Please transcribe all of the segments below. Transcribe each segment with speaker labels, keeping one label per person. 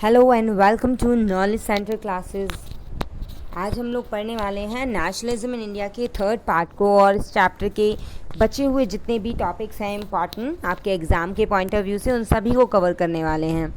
Speaker 1: Hello and welcome to knowledge centre classes. आज हम लोग पढ़ने वाले हैं नेशनलिज्म इन इंडिया के थर्ड पार्ट को, और इस चैप्टर के बचे हुए जितने भी टॉपिक्स हैं इम्पॉर्टेंट आपके एग्ज़ाम के पॉइंट ऑफ व्यू से, उन सभी को कवर करने वाले हैं।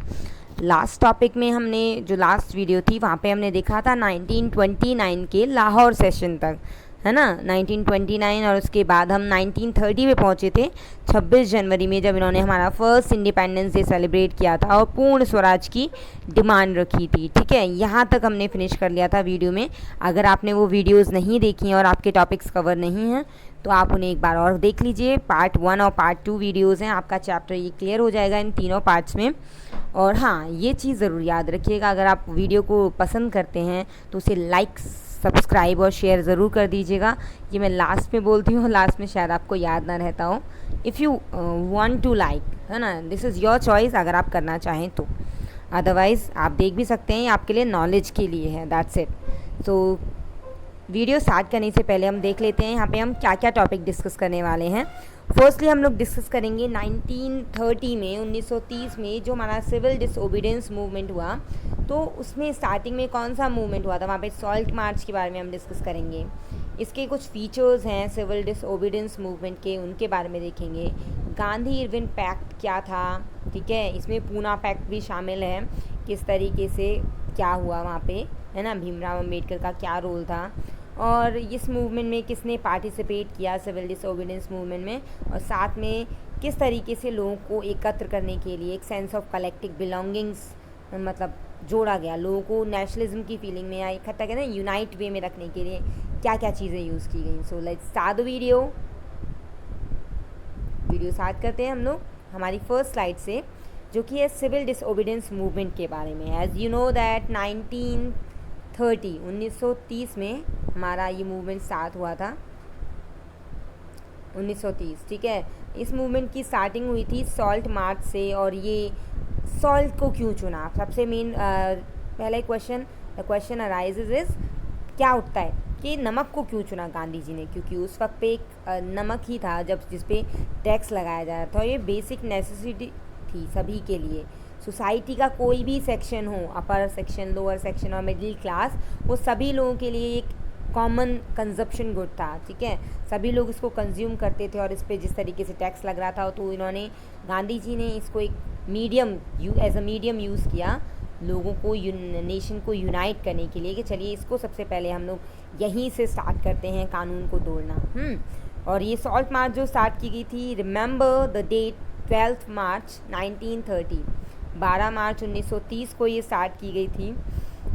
Speaker 1: लास्ट टॉपिक में हमने जो लास्ट वीडियो थी वहाँ पे हमने देखा था 1929 के लाहौर सेशन तक, है ना, 1929, और उसके बाद हम 1930 में पहुँचे थे 26 जनवरी में, जब इन्होंने हमारा फर्स्ट इंडिपेंडेंस डे सेलिब्रेट किया था और पूर्ण स्वराज की डिमांड रखी थी। ठीक है, यहाँ तक हमने फिनिश कर लिया था वीडियो में। अगर आपने वो वीडियोस नहीं देखी हैं और आपके टॉपिक्स कवर नहीं हैं तो आप उन्हें एक बार और देख लीजिए। पार्ट 1 और पार्ट 2 वीडियोज़ हैं, आपका चैप्टर ये क्लियर हो जाएगा इन तीनों पार्ट्स में। और हाँ, ये चीज़ ज़रूर याद रखिएगा, अगर आप वीडियो को पसंद करते हैं तो उसे लाइक, सब्सक्राइब और शेयर ज़रूर कर दीजिएगा। ये मैं लास्ट में बोलती हूँ, लास्ट में शायद आपको याद ना रहता हो। If you want to like, है ना, दिस इज़ योर चॉइस, अगर आप करना चाहें तो। अदरवाइज़ आप देख भी सकते हैं, आपके लिए नॉलेज के लिए है, that's it. So video start करने से पहले हम देख लेते हैं यहाँ पे हम क्या क्या टॉपिक डिस्कस करने वाले हैं। फर्स्टली हम लोग डिस्कस करेंगे 1930 में, 1930 में जो हमारा सिविल डिसओबीडियंस मूवमेंट हुआ, तो उसमें स्टार्टिंग में कौन सा मूवमेंट हुआ था, वहाँ पे सॉल्ट मार्च के बारे में हम डिस्कस करेंगे। इसके कुछ फीचर्स हैं सिविल डिसओबीडियंस मूवमेंट के, उनके बारे में देखेंगे। गांधी इरविन पैक्ट क्या था, ठीक है, इसमें पूना पैक्ट भी शामिल है, किस तरीके से क्या हुआ वहाँ पे, है ना, भीमराव अम्बेडकर का क्या रोल था, और इस मूवमेंट में किसने पार्टिसिपेट किया सिविल डिसओबीडियंस मूवमेंट में, और साथ में किस तरीके से लोगों को एकत्र करने के लिए एक सेंस ऑफ कलेक्टिव बिलोंगिंग्स मतलब जोड़ा गया, लोगों को नेशनलिज्म की फीलिंग में या इकट्ठा करना, यूनाइट वे में रखने के लिए क्या क्या चीज़ें यूज़ की गई। सो let's start the video start करते हैं हम लोग हमारी फर्स्ट स्लाइड से, जो कि है सिविल डिसओबीडियंस मूवमेंट के बारे में। एज यू नो दैट 1930 में हमारा ये मूवमेंट स्टार्ट हुआ था, 1930, ठीक है। इस मूवमेंट की स्टार्टिंग हुई थी सॉल्ट मार्च से, और ये सॉल्ट को क्यों चुना, सबसे मेन पहला question, the question arises is, क्या उठता है कि नमक को क्यों चुना गांधी जी ने, क्योंकि उस वक्त पे एक नमक ही था जब जिस पे टैक्स लगाया जा रहा था, और ये बेसिक नेसेसिटी थी सभी के लिए। सोसाइटी का कोई भी सेक्शन हो, अपर सेक्शन, लोअर सेक्शन और मिडिल क्लास, वो सभी लोगों के लिए एक कॉमन कंजप्शन गुड था, ठीक है, सभी लोग इसको कंज्यूम करते थे, और इस पर जिस तरीके से टैक्स लग रहा था, तो इन्होंने, गांधी जी ने इसको एक medium as a medium use किया लोगों को, नेशन को यूनाइट करने के लिए, कि चलिए इसको सबसे पहले हम लोग यहीं से स्टार्ट करते हैं, कानून को तोड़ना। और ये सॉल्ट मार्च जो स्टार्ट की गई थी, रिमेंबर द डेट, 12 मार्च 1930, 12 मार्च 1930 को ये स्टार्ट की गई थी,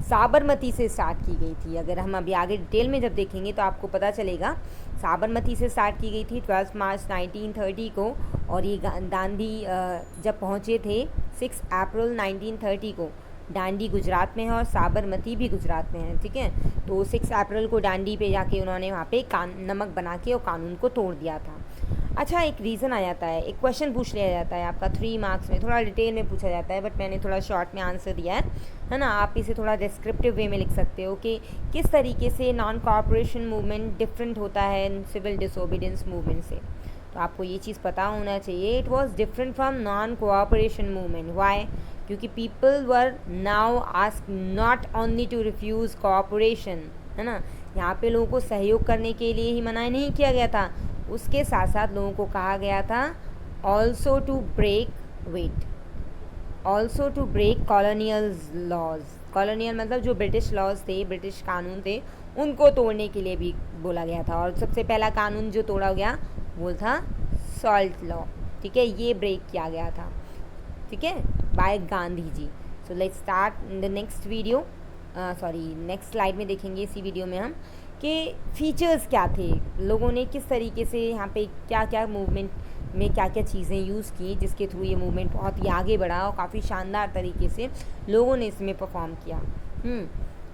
Speaker 1: साबरमती से स्टार्ट की गई थी। अगर हम अभी आगे डिटेल में जब देखेंगे तो आपको पता चलेगा, साबरमती से स्टार्ट की गई थी 12 मार्च 1930 को, और ये गांधी जब पहुँचे थे 6 अप्रैल 1930 को। डांडी गुजरात में है और साबरमती भी गुजरात में है, ठीक है। तो 6 अप्रैल को डांडी पे जाके उन्होंने वहाँ पे नमक बना के और कानून को तोड़ दिया था। अच्छा, एक रीज़न आ जाता है, एक क्वेश्चन पूछ लिया जाता है आपका 3 मार्क्स में, थोड़ा डिटेल में पूछा जाता है, बट मैंने थोड़ा शॉर्ट में आंसर दिया है ना। आप इसे थोड़ा डिस्क्रिप्टिव वे में लिख सकते हो कि किस तरीके से नॉन कॉर्पोरेशन मूवमेंट डिफरेंट होता है सिविल डिसओबीडियंस मूवमेंट से। तो आपको ये चीज़ पता होना चाहिए, it was different from non cooperation movement. Why? क्योंकि people were now ask not only to refuse cooperation, है ना, यहाँ पे लोगों को सहयोग करने के लिए ही मना नहीं किया गया था, उसके साथ साथ लोगों को कहा गया था also to break colonial laws. Colonial मतलब जो ब्रिटिश लॉज थे, ब्रिटिश कानून थे, उनको तोड़ने के लिए भी बोला गया था। और सबसे पहला कानून जो तोड़ा गया वो था सॉल्ट लॉ, ठीक है, ये ब्रेक किया गया था, ठीक है, by Gandhi ji. So let's start in the next video, next slide में देखेंगे इसी वीडियो में हम कि फीचर्स क्या थे, लोगों ने किस तरीके से यहाँ पे क्या क्या मूवमेंट में क्या क्या चीज़ें यूज़ की, जिसके थ्रू ये मूवमेंट बहुत ही आगे बढ़ा और काफ़ी शानदार तरीके से लोगों ने इसमें परफॉर्म किया।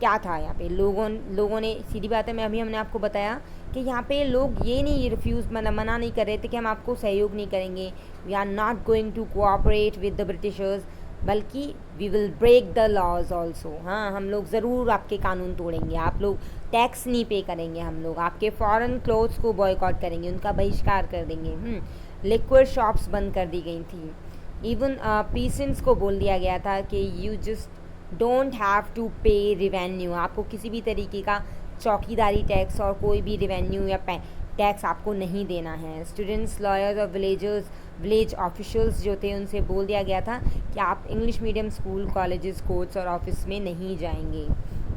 Speaker 1: क्या था यहाँ पे, लोगों ने, सीधी बात है, हमने आपको बताया कि यहाँ पे लोग ये नहीं रिफ्यूज़, मतलब मना नहीं कर रहे थे कि हम आपको सहयोग नहीं करेंगे, we are not going to cooperate with the Britishers, बल्कि we will break the laws also. हाँ, हम लोग ज़रूर आपके कानून तोड़ेंगे, आप लोग टैक्स नहीं पे करेंगे, हम लोग आपके फॉरेन क्लोथ्स को बॉयकॉट करेंगे, उनका बहिष्कार कर देंगे। लिक्विड शॉप्स बंद कर दी गई थी, इवन पीसेंट्स को बोल दिया गया था कि you just don't have to pay revenue, आपको किसी भी तरीके का चौकीदारी टैक्स और कोई भी रिवेन्यू या टैक्स आपको नहीं देना है। स्टूडेंट्स, लॉयर्स और विलेज ऑफिशियल्स जो थे उनसे बोल दिया गया था कि आप English medium school, colleges, courts और ऑफिस में नहीं जाएंगे।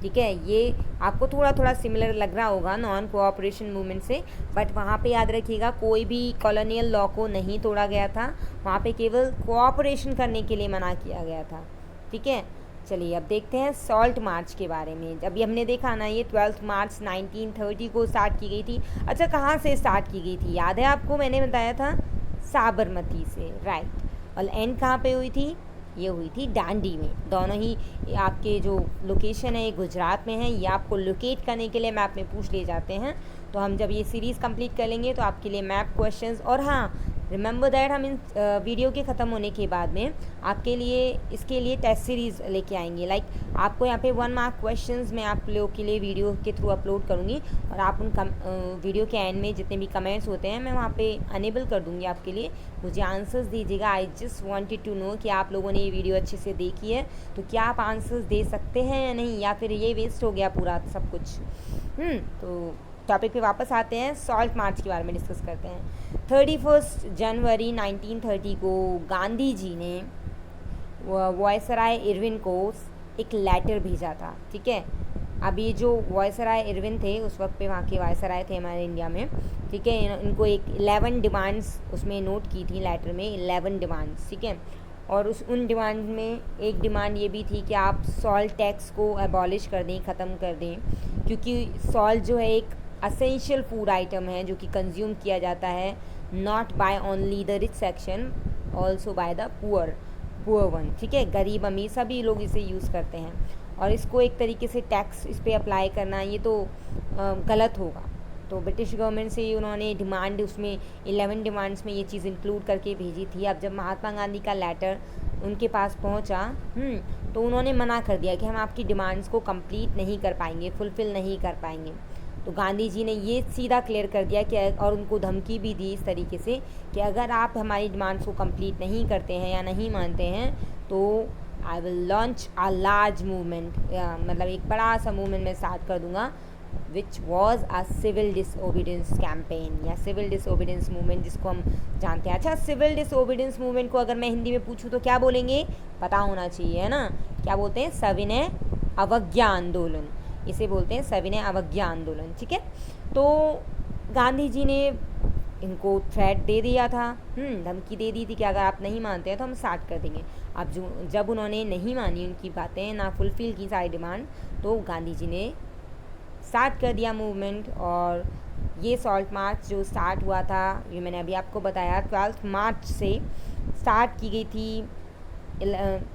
Speaker 1: ठीक है, ये आपको थोड़ा थोड़ा सिमिलर लग रहा होगा नॉन कोऑपरेशन मूवमेंट से, बट वहाँ पे याद रखिएगा कोई भी कॉलोनियल लॉ को नहीं तोड़ा गया था, वहाँ पे केवल कोऑपरेशन करने के लिए मना किया गया था। ठीक है, चलिए अब देखते हैं सॉल्ट मार्च के बारे में। अभी हमने देखा ना, ये 12 मार्च 1930 को स्टार्ट की गई थी। अच्छा, कहाँ से स्टार्ट की गई थी याद है आपको? मैंने बताया था साबरमती से, राइट। और एंड कहाँ पे हुई थी? ये हुई थी दांडी में। दोनों ही आपके जो लोकेशन है ये गुजरात में है। ये आपको लोकेट करने के लिए मैप में पूछ ले जाते हैं। तो हम जब ये सीरीज़ कंप्लीट कर लेंगे तो आपके लिए मैप क्वेश्चंस, और हाँ रिमेंबर दैट हम इन वीडियो के ख़त्म होने के बाद में आपके लिए इसके लिए टेस्ट सीरीज़ लेके आएंगे। लाइक आपको यहाँ पे 1 मार्क क्वेश्चंस मैं आप लोगों के लिए वीडियो के थ्रू अपलोड करूँगी, और आप उन वीडियो के एंड में जितने भी कमेंट्स होते हैं मैं वहाँ पे अनेबल कर दूँगी आपके लिए। मुझे आंसर्स दीजिएगा। I just wanted to know कि आप लोगों ने ये वीडियो अच्छे से देखी है तो क्या आप आंसर्स दे सकते हैं या नहीं, या फिर ये वेस्ट हो गया पूरा सब कुछ। तो टॉपिक पे वापस आते हैं, सॉल्ट मार्च के बारे में डिस्कस करते हैं। 31 जनवरी 1930 को गांधी जी ने वायसराय इरविन को एक लेटर भेजा था। ठीक है, अब ये जो वायसराय इरविन थे उस वक्त पे वहाँ के वायसराय थे हमारे इंडिया में। ठीक है, इनको एक 11 डिमांड्स उसमें नोट की थी लेटर में, 11 डिमांड्स। ठीक है, और उन डिमांड में एक डिमांड ये भी थी कि आप सॉल्ट टैक्स को अबॉलिश कर दें, ख़त्म कर दें, क्योंकि सॉल्ट जो है एक असेंशियल फूड आइटम है जो कि कंज्यूम किया जाता है not by only the rich section, also by the poor one. ठीक है, गरीब अमीर सभी लोग इसे यूज़ करते हैं, और इसको एक तरीके से टैक्स इस पर अप्लाई करना ये तो गलत होगा। तो ब्रिटिश गवर्नमेंट से उन्होंने डिमांड, उसमें 11 डिमांड्स में ये चीज़ इंक्लूड करके भेजी थी। अब जब महात्मा गांधी का लेटर उनके पास पहुंचा तो उन्होंने मना कर दिया कि हम आपकी डिमांड्स को कंप्लीट नहीं कर पाएंगे, फुलफ़िल नहीं कर पाएंगे। तो गांधी जी ने ये सीधा क्लियर कर दिया कि, और उनको धमकी भी दी इस तरीके से कि अगर आप हमारी डिमांड्स को कंप्लीट नहीं करते हैं या नहीं मानते हैं तो I will launch a large movement, मतलब एक बड़ा सा मूवमेंट मैं स्टार्ट कर दूंगा, which was a civil disobedience campaign या सिविल डिसओबीडियंस मूवमेंट जिसको हम जानते हैं। अच्छा, सिविल डिसओबीडियंस मूवमेंट को अगर मैं हिंदी में पूछूँ तो क्या बोलेंगे? पता होना चाहिए, है ना? क्या बोलते हैं? सविनय अवज्ञा आंदोलन, इसे बोलते हैं सविनय अवज्ञा आंदोलन। ठीक है, तो गांधी जी ने इनको थ्रेट दे दिया था, धमकी दे दी थी कि अगर आप नहीं मानते हैं तो हम स्टार्ट कर देंगे। अब जब उन्होंने नहीं मानी उनकी बातें, ना फुलफ़िल की सारी डिमांड, तो गांधी जी ने स्टार्ट कर दिया मूवमेंट। और ये सॉल्ट मार्च जो स्टार्ट हुआ था, ये मैंने अभी आपको बताया 12 मार्च से स्टार्ट की गई थी।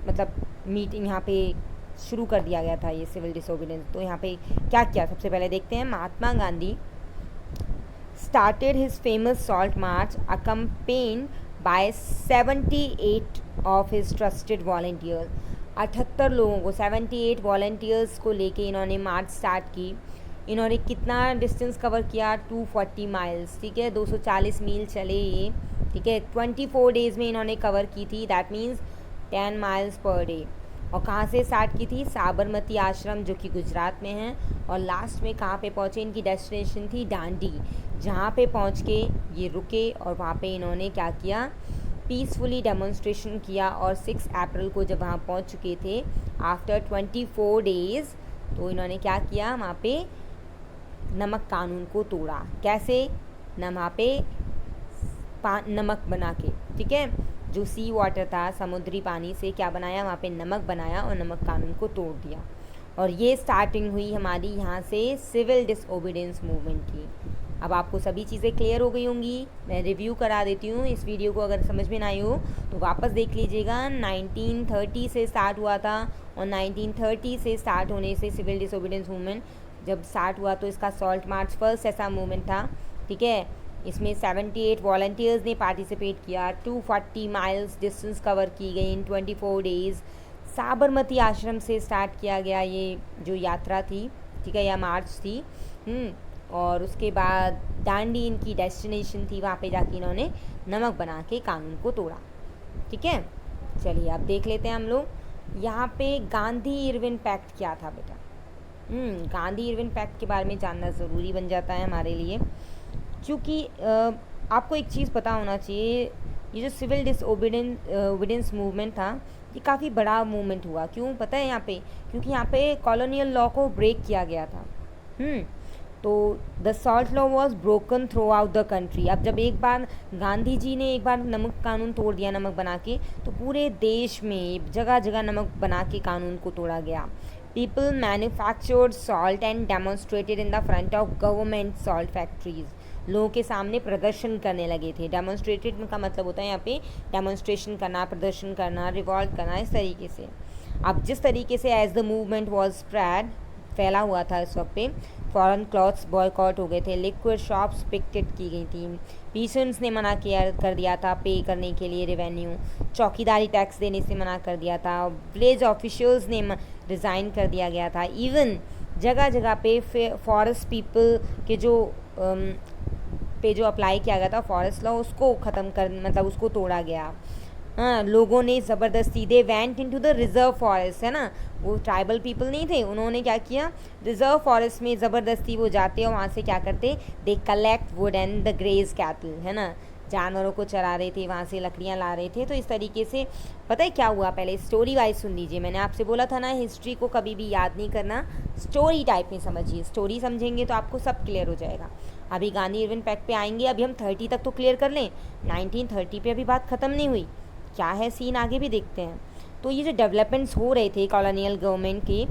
Speaker 1: मतलब मीटिंग यहाँ पे शुरू कर दिया गया था ये सिविल डिसोबीडियंस। तो यहाँ पे क्या किया सबसे पहले देखते हैं। Mahatma Gandhi started his famous salt march accompanied by 78 of his trusted volunteers। 78 लोगों को, 78 वॉल्टियर्स को लेके इन्होंने मार्च स्टार्ट की। इन्होंने कितना डिस्टेंस कवर किया? 240 माइल्स। ठीक है, 240 मील चले ये। ठीक है, 24 डेज़ में इन्होंने कवर की थी, that means 10 miles per day. और कहाँ से स्टार्ट की थी? साबरमती आश्रम जो कि गुजरात में है। और लास्ट में कहाँ पे पहुँचे? इनकी डेस्टिनेशन थी दांडी, जहाँ पे पहुँच के ये रुके और वहाँ पे इन्होंने क्या किया? पीसफुली डेमोन्स्ट्रेशन किया। और 6 अप्रैल को जब वहाँ पहुँच चुके थे आफ्टर 24 डेज़, तो इन्होंने क्या किया? वहाँ पे नमक कानून को तोड़ा। कैसे? वहाँ पे नमक बना के, ठीक है, जो सी वाटर था, समुद्री पानी से क्या बनाया? वहाँ पे नमक बनाया और नमक कानून को तोड़ दिया। और ये स्टार्टिंग हुई हमारी यहाँ से सिविल डिसओबीडियंस मूवमेंट की। अब आपको सभी चीज़ें क्लियर हो गई होंगी। मैं रिव्यू करा देती हूँ इस वीडियो को, अगर समझ में ना आई हो तो वापस देख लीजिएगा। 1930 से स्टार्ट हुआ था, और 1930 से स्टार्ट होने से सिविल डिसओबीडियंस मूवमेंट जब स्टार्ट हुआ तो इसका सॉल्ट मार्च फर्स्ट ऐसा मूवमेंट था। ठीक है, इसमें 78 वॉलंटियर्स ने पार्टिसिपेट किया। 240 माइल्स डिस्टेंस कवर की गई इन 24 डेज़। साबरमती आश्रम से स्टार्ट किया गया ये जो यात्रा थी, ठीक है, या मार्च थी। और उसके बाद दांडी इनकी डेस्टिनेशन थी, वहाँ पे जाके इन्होंने नमक बना के कानून को तोड़ा। ठीक है, चलिए अब देख लेते हैं हम लोग यहाँ पे गांधी इरविन पैक्ट क्या था बेटा? गांधी इरविन पैक्ट के बारे में जानना ज़रूरी बन जाता है हमारे लिए, क्योंकि आपको एक चीज़ पता होना चाहिए, ये जो सिविल डिसओबीडियंस मूवमेंट था, ये काफ़ी बड़ा मूवमेंट हुआ। क्यों पता है यहाँ पे? क्योंकि यहाँ पे कॉलोनियल लॉ को ब्रेक किया गया था। तो the salt law was broken through out the country. अब जब एक बार गांधी जी ने एक बार नमक कानून तोड़ दिया, नमक बना के, तो पूरे देश में जगह जगह नमक बना के कानून को तोड़ा गया। People manufactured salt and demonstrated in the front of government salt factories. लोगों के सामने प्रदर्शन करने लगे थे। डेमोन्स्ट्रेटेड का मतलब होता है यहाँ पे डेमोन्स्ट्रेशन करना, प्रदर्शन करना, रिवॉल्ट करना, इस तरीके से। अब जिस तरीके से as the movement was spread, फैला हुआ था इस वक्त पे, फॉरेन क्लॉथ्स बॉयकॉट हो गए थे, लिक्विड शॉप्स पिकेट की गई थी, पीसेंट्स ने मना किया कर दिया था पे करने के लिए रेवेन्यू, चौकीदारी टैक्स देने से मना कर दिया था, विलेज ऑफिशियल्स ने रिज़ाइन कर दिया गया था। इवन जगह जगह पे फॉरेस्ट पीपल के जो अप्लाई किया गया था फॉरेस्ट लॉ, उसको ख़त्म कर, मतलब उसको तोड़ा गया। हाँ, लोगों ने ज़बरदस्ती, they went into the reserve forest, है ना, वो ट्राइबल पीपल नहीं थे, उन्होंने क्या किया, रिजर्व फॉरेस्ट में ज़बरदस्ती वो जाते और वहाँ से क्या करते, they collect wood and the graze cattle, है ना, जानवरों को चरा रहे थे, वहाँ से लकड़ियाँ ला रहे थे। तो इस तरीके से पता है क्या हुआ, पहले स्टोरी वाइज सुन लीजिए। मैंने आपसे बोला था ना, हिस्ट्री को कभी भी याद नहीं करना, स्टोरी टाइप में समझिए। स्टोरी समझेंगे तो आपको सब क्लियर हो जाएगा। अभी गांधी इरविन पैक्ट पे आएंगे, अभी हम 30 तक तो क्लियर कर लें, 1930 पे अभी बात ख़त्म नहीं हुई, क्या है सीन आगे भी देखते हैं। तो ये जो डेवलपमेंट्स हो रहे थे कॉलोनियल गवर्नमेंट के,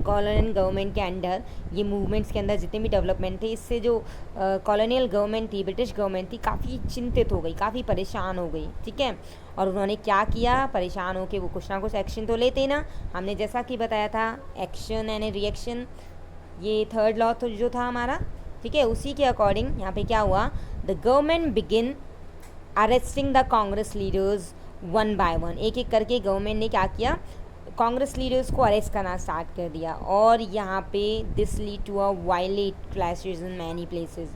Speaker 1: कॉलोनियल गवर्नमेंट के अंडर, ये मूवमेंट्स के अंदर जितने भी डेवलपमेंट थे, इससे जो कॉलोनियल गवर्नमेंट थी, ब्रिटिश गवर्नमेंट थी, काफ़ी चिंतित हो गई, काफ़ी परेशान हो गई, ठीक है। और उन्होंने क्या किया, परेशान होकर वो कुछ ना कुछ एक्शन तो लेते ना। हमने जैसा कि बताया था, एक्शन एंड रिएक्शन, ये थर्ड लॉ तो जो था हमारा, ठीक है, उसी के अकॉर्डिंग यहाँ पे क्या हुआ, the government begin arresting the Congress leaders one by one. एक एक करके गवर्नमेंट ने क्या किया, कांग्रेस लीडर्स को अरेस्ट करना स्टार्ट कर दिया। और यहाँ पे this lead to a violent clashes in many places,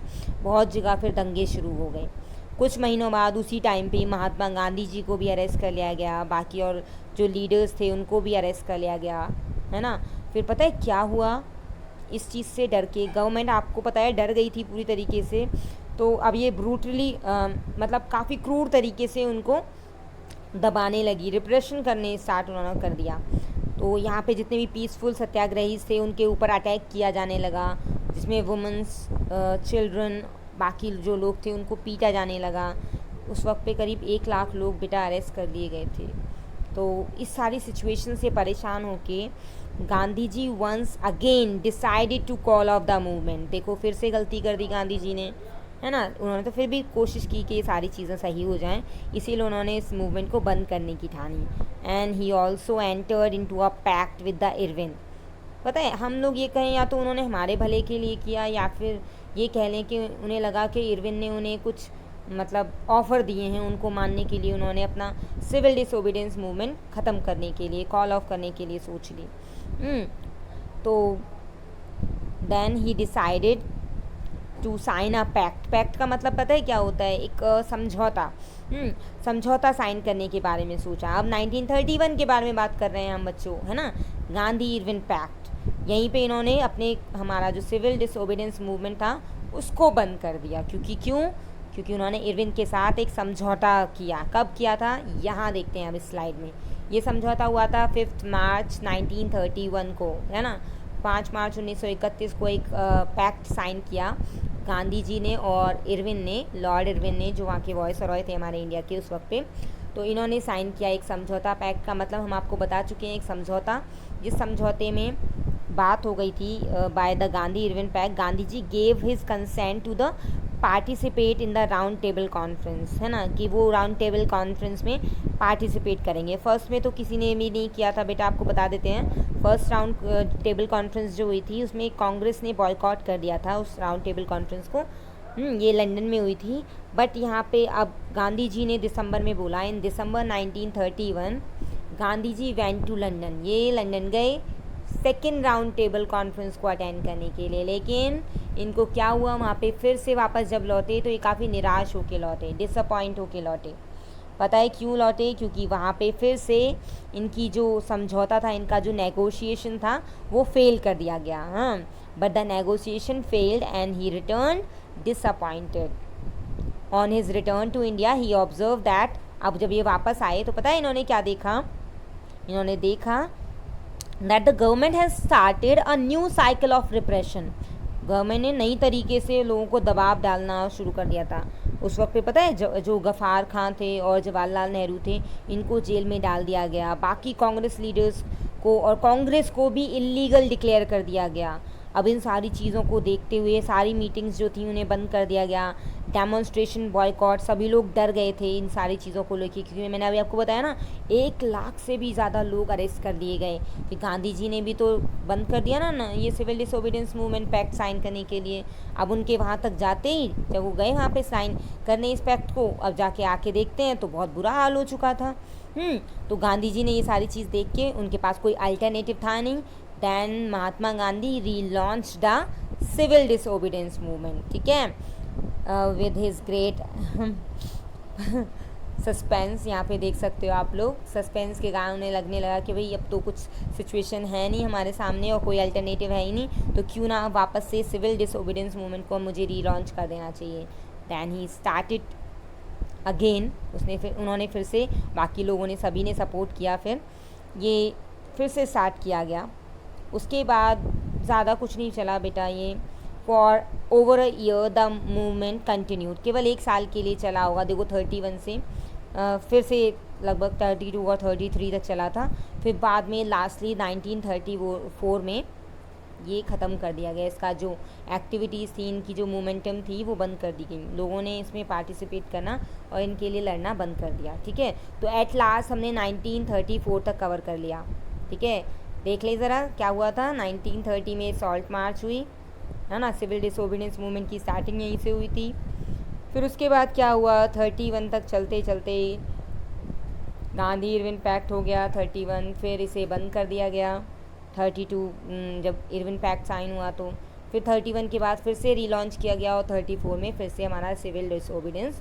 Speaker 1: बहुत जगह फिर दंगे शुरू हो गए। कुछ महीनों बाद उसी टाइम पे महात्मा गांधी जी को भी अरेस्ट कर लिया गया, बाकी और जो लीडर्स थे उनको भी अरेस्ट कर लिया गया, है ना। फिर पता है क्या हुआ, इस चीज़ से डर के गवर्नमेंट, आपको पता है, डर गई थी पूरी तरीके से। तो अब ये ब्रूटली मतलब काफ़ी क्रूर तरीके से उनको दबाने लगी, रिप्रेशन करने स्टार्ट उन्होंने कर दिया। तो यहाँ पे जितने भी पीसफुल सत्याग्रही थे उनके ऊपर अटैक किया जाने लगा, जिसमें वुमेंस, चिल्ड्रन, बाकी जो लोग थे उनको पीटा जाने लगा। उस वक्त पे करीब 1 लाख लोग बेटा अरेस्ट कर लिए गए थे। तो इस सारी सिचुएशन से परेशान होके Gandhi ji once again decided to call off the movement. देखो फिर से गलती कर दी गांधी जी ने, है ना। उन्होंने तो फिर भी कोशिश की कि ये सारी चीज़ें सही हो जाएं, इसीलिए उन्होंने इस मूवमेंट को बंद करने की ठानी। And he also entered into a pact with the Irwin. पता है, हम लोग ये कहें या तो उन्होंने हमारे भले के लिए किया, या फिर ये कह लें कि उन्हें लगा कि इरविन ने उन्हें कुछ मतलब ऑफ़र दिए हैं उनको मानने के लिए, उन्होंने अपना सिविल डिसोबीडियंस मूवमेंट ख़त्म करने के लिए, कॉल ऑफ करने के लिए सोच ली। तो then he decided to sign a pact. Pact का मतलब पता है क्या होता है, एक समझौता। समझौता साइन करने के बारे में सोचा। अब 1931 के बारे में बात कर रहे हैं हम बच्चों, है ना, गांधी इरविन पैक्ट। यहीं पे इन्होंने अपने हमारा जो सिविल डिसोबीडियंस मूवमेंट था उसको बंद कर दिया। क्योंकि उन्होंने इरविन के साथ एक समझौता किया। कब किया था, यहाँ देखते हैं अब इस स्लाइड में। ये समझौता हुआ था 5 मार्च 1931 को, है ना। 5 मार्च 1931 को एक पैक्ट साइन किया गांधी जी ने और इरविन ने, लॉर्ड इरविन ने, जो वहाँ के वॉइस रॉय थे हमारे इंडिया के उस वक्त पे। तो इन्होंने साइन किया एक समझौता। पैक्ट का मतलब हम आपको बता चुके हैं, एक समझौता, जिस समझौते में बात हो गई थी by the Gandhi Irwin pact. Gandhi ji gave his consent to the participate in the round table conference, है ना, कि वो राउंड टेबल कॉन्फ्रेंस में पार्टिसिपेट करेंगे। फर्स्ट में तो किसी ने भी नहीं किया था बेटा, आपको बता देते हैं। फर्स्ट राउंड टेबल कॉन्फ्रेंस जो हुई थी उसमें कांग्रेस ने बॉयकॉट कर दिया था उस राउंड टेबल कॉन्फ्रेंस को। ये लंदन में हुई थी। बट यहाँ पे अब गांधी जी ने दिसंबर में बोला, इन दिसंबर 1931 Gandhi ji went to London. ये लंदन गए सेकेंड राउंड टेबल कॉन्फ्रेंस को अटेंड करने के लिए। लेकिन इनको क्या हुआ, वहाँ पे फिर से वापस जब लौटे तो ये काफ़ी निराश होके लौटे, डिसअपॉइंट होके लौटे। पता है क्यों लौटे? क्योंकि वहाँ पे फिर से इनकी जो समझौता था, इनका जो नेगोशिएशन था वो फेल कर दिया गया। हाँ, but the negotiation failed and he return disappointed. On his return to India he observe that, अब जब ये वापस आए तो पता है इन्होंने क्या देखा? इन्होंने देखा that the government has started a new cycle of repression. Government ने नई तरीके से लोगों को दबाव डालना शुरू कर दिया था। उस वक्त पे पता है जो गफ़ार खान थे और जवाहरलाल नेहरू थे, इनको जेल में डाल दिया गया। बाकी कांग्रेस लीडर्स को और कांग्रेस को भी इलीगल डिक्लेयर कर दिया गया। अब इन सारी चीज़ों को देखते हुए सारी मीटिंग्स जो थी उन्हें बंद कर दिया गया। डेमोन्स्ट्रेशन, बॉयकॉट, सभी लोग डर गए थे इन सारी चीज़ों को लेकर, क्योंकि मैंने अभी आपको बताया ना 1 लाख से भी ज़्यादा लोग अरेस्ट कर लिए गए। फिर गांधी जी ने भी तो बंद कर दिया ना ये civil disobedience movement pact sign करने के लिए। अब उनके वहाँ तक जाते ही, जब वो गए वहाँ पे साइन करने इस पैक्ट को, अब जाके आके देखते हैं तो बहुत बुरा हाल हो चुका था। तो गांधी जी ने ये सारी चीज़ देख के, उनके पास कोई अल्टरनेटिव था नहीं, then Mahatma Gandhi relaunch the civil disobedience movement. ठीक है, विद हिज ग्रेट सस्पेंस, यहाँ पे देख सकते हो आप लोग, सस्पेंस के कारण उन्हें लगने लगा कि भाई अब तो कुछ सिचुएशन है नहीं हमारे सामने और कोई अल्टरनेटिव है ही नहीं, तो क्यों ना वापस से सिविल डिसोबीडियंस मूवमेंट को मुझे रीलॉन्च कर देना चाहिए। दैन ही स्टार्टेड अगेन, उन्होंने फिर से, बाकी लोगों ने, सभी ने सपोर्ट किया, फिर ये फिर से स्टार्ट किया गया। उसके बाद ज़्यादा कुछ नहीं चला बेटा ये। For over a year the movement continued, केवल 1 साल के लिए चला होगा। देखो 31 से फिर से लगभग 32 और 33 तक चला था। फिर बाद में लास्टली 1934 में ये ख़त्म कर दिया गया। इसका जो एक्टिविटीज़ थी, इनकी जो मोमेंटम थी वो बंद कर दी गई। लोगों ने इसमें पार्टिसिपेट करना और इनके लिए लड़ना बंद कर दिया। ठीक है, तो एट लास्ट हमने 1934 तक कवर कर लिया। ठीक है, देख ले ज़रा क्या हुआ था। 1930 में सॉल्ट मार्च हुई, है ना, सिविल डिसोबीडियंस मूवमेंट की स्टार्टिंग यहीं से हुई थी। फिर उसके बाद क्या हुआ, 31 तक चलते चलते गांधी इरविन पैक्ट हो गया 31, फिर इसे बंद कर दिया गया 32, जब इरविन पैक्ट साइन हुआ तो फिर 31 के बाद फिर से रीलॉन्च किया गया और 34 में फिर से हमारा सिविल डिसोबीडियंस